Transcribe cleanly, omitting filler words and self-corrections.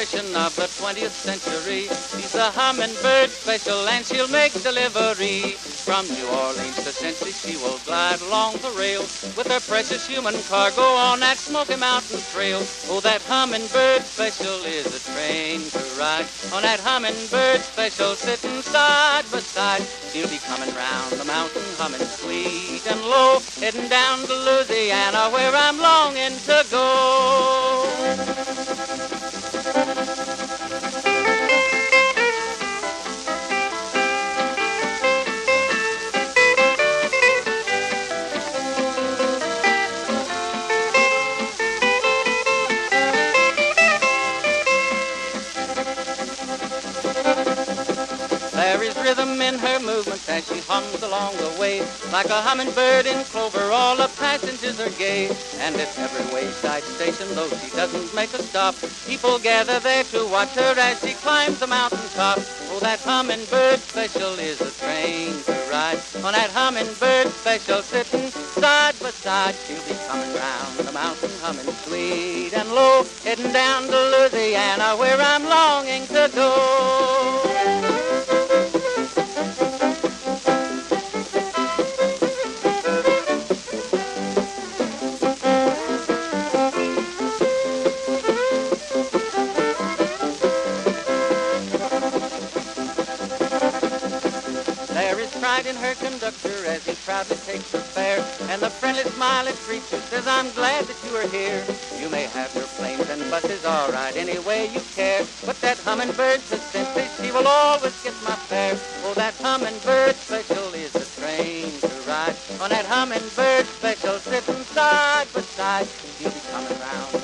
impression of the 20th century. She's the humming bird special and she'll make delivery. From New Orleans to Tennessee she will glide along the rail with her precious human cargo on that Smoky Mountain Trail. Oh, that humming bird special is a train to ride. On that humming bird special sitting side by side. She'll be coming round the mountain humming sweet and low, heading down to Louisiana where I'm longing to go. There is rhythm in her movements as she hums along the way. Like a hummingbird in clover, all the passengers are gay. And at every wayside station, though she doesn't make a stop, people gather there to watch her as she climbs the mountain top. Oh, that hummingbird special is a train to ride. On that hummingbird special sitting side by side, she'll be coming round the mountain humming sweet and low, heading down to Louisiana where I'm longing to go. There is pride in her conductor as he proudly takes her fare, and the friendly smile it greets you says, I'm glad that you are here. You may have your planes and buses, all right, any way you care, but that hummingbird so simply, she will always get my fare. Oh, that hummingbird special is a train to ride. On that hummingbird special sitting side by side, she'll be coming round